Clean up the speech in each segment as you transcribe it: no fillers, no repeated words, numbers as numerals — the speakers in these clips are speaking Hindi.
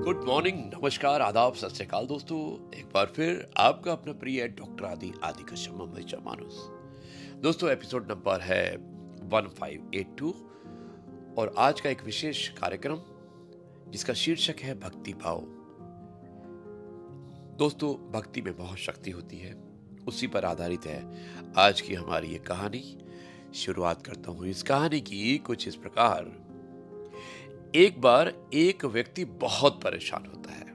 गुड मॉर्निंग, नमस्कार, आदाब, सत श्री अकाल दोस्तों। एक बार फिर आपका अपना प्रिय डॉक्टर आदि कश्यप मुंबईचा माणूस। दोस्तों, एपिसोड नंबर है 1582 और आज का एक विशेष कार्यक्रम जिसका शीर्षक है भक्ति भाव। दोस्तों, भक्ति में बहुत शक्ति होती है, उसी पर आधारित है आज की हमारी ये कहानी। शुरुआत करता हूं इस कहानी की कुछ इस प्रकार। एक बार एक व्यक्ति बहुत परेशान होता है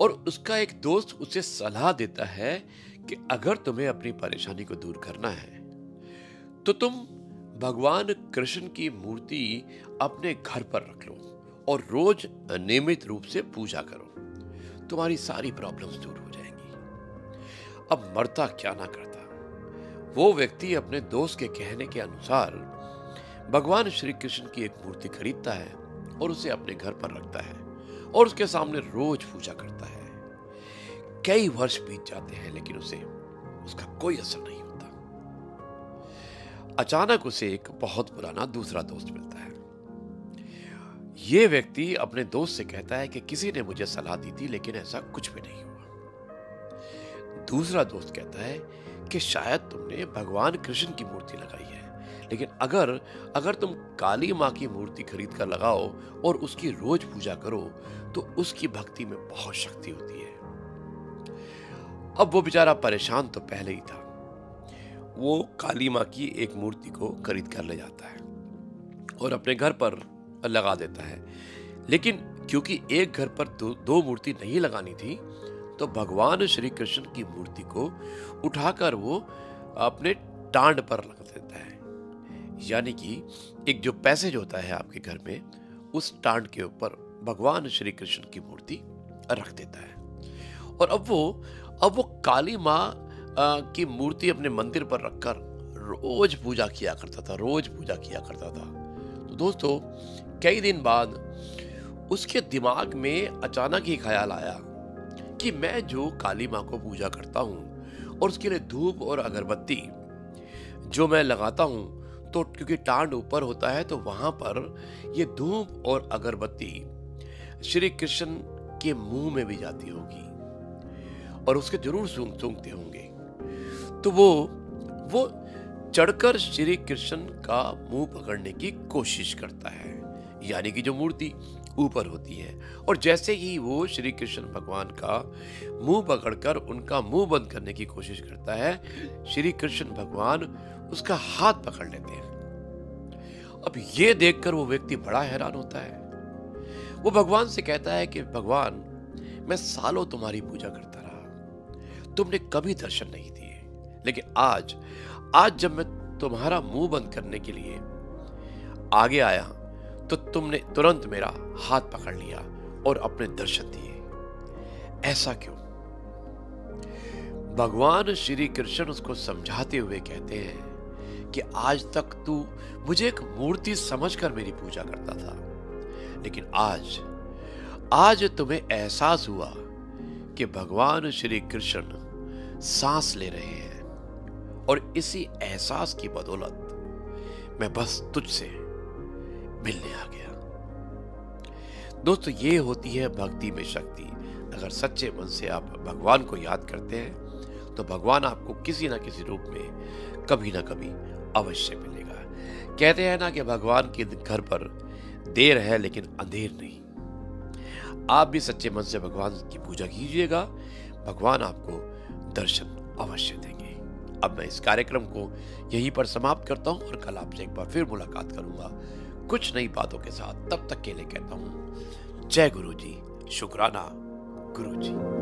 और उसका एक दोस्त उसे सलाह देता है कि अगर तुम्हें अपनी परेशानी को दूर करना है तो तुम भगवान कृष्ण की मूर्ति अपने घर पर रख लो और रोज नियमित रूप से पूजा करो, तुम्हारी सारी प्रॉब्लम्स दूर हो जाएंगी। अब मरता क्या ना करता, वो व्यक्ति अपने दोस्त के कहने के अनुसार भगवान श्री कृष्ण की एक मूर्ति खरीदता है और उसे अपने घर पर रखता है और उसके सामने रोज पूजा करता है। कई वर्ष बीत जाते हैं लेकिन उसे उसका कोई असर नहीं होता। अचानक उसे एक बहुत पुराना दूसरा दोस्त मिलता है। यह व्यक्ति अपने दोस्त से कहता है कि किसी ने मुझे सलाह दी थी लेकिन ऐसा कुछ भी नहीं हुआ। दूसरा दोस्त कहता है कि शायद तुमने भगवान कृष्ण की मूर्ति लगाई है, लेकिन अगर तुम काली मां की मूर्ति खरीद कर लगाओ और उसकी रोज पूजा करो तो उसकी भक्ति में बहुत शक्ति होती है। अब वो बेचारा परेशान तो पहले ही था। वो काली मां की एक मूर्ति को खरीद कर ले जाता है और अपने घर पर लगा देता है, लेकिन क्योंकि एक घर पर दो मूर्ति नहीं लगानी थी तो भगवान श्री कृष्ण की मूर्ति को उठाकर वो अपने टांड पर रख देता है। यानी कि एक जो पैसेज होता है आपके घर में, उस टांड के ऊपर भगवान श्री कृष्ण की मूर्ति रख देता है। और अब वो काली मां की मूर्ति अपने मंदिर पर रखकर रोज पूजा किया करता था। तो दोस्तों, कई दिन बाद उसके दिमाग में अचानक ही ख्याल आया कि मैं जो काली मां को पूजा करता हूं और उसके लिए धूप और अगरबत्ती जो मैं लगाता हूं, तो क्योंकि टांड ऊपर होता है तो वहां पर ये धूप और अगरबत्ती श्री कृष्ण के मुंह में भी जाती होगी और उसके जरूर सूंघते होंगे। तो वो चढ़कर श्री कृष्ण का मुंह पकड़ने की कोशिश करता है, यानी कि जो मूर्ति ऊपर होती है। और जैसे ही वो श्री कृष्ण भगवान का मुंह पकड़कर उनका मुंह बंद करने की कोशिश करता है, श्री कृष्ण भगवान उसका हाथ पकड़ लेते हैं। अब ये देखकर वो व्यक्ति बड़ा हैरान होता है। वो भगवान से कहता है कि भगवान, मैं सालों तुम्हारी पूजा करता रहा, तुमने कभी दर्शन नहीं दिए, लेकिन आज जब मैं तुम्हारा मुंह बंद करने के लिए आगे आया तो तुमने तुरंत मेरा हाथ पकड़ लिया और अपने दर्शन दिए। ऐसा क्यों? भगवान श्री कृष्ण उसको समझाते हुए कहते हैं कि आज तक तू मुझे एक मूर्ति समझकर मेरी पूजा करता था, लेकिन आज तुम्हें एहसास हुआ कि भगवान श्री कृष्ण सांस ले रहे हैं और इसी एहसास की बदौलत मैं बस तुझसे मिलने आ गया। दोस्तों, ये होती है भक्ति में शक्ति। अगर सच्चे मन से आप भगवान को याद करते हैं तो भगवान आपको किसी ना किसी रूप में कभी ना कभी अवश्य मिलेगा। कहते हैं ना कि भगवान के घर पर देर है लेकिन अंधेर नहीं। आप भी सच्चे मन से भगवान की पूजा कीजिएगा, भगवान आपको दर्शन अवश्य देंगे। अब मैं इस कार्यक्रम को यहीं पर समाप्त करता हूं और कल आपसे एक बार फिर मुलाकात करूंगा कुछ नई बातों के साथ। तब तक के लिए कहता हूं जय गुरु जी, शुक्राना गुरु जी।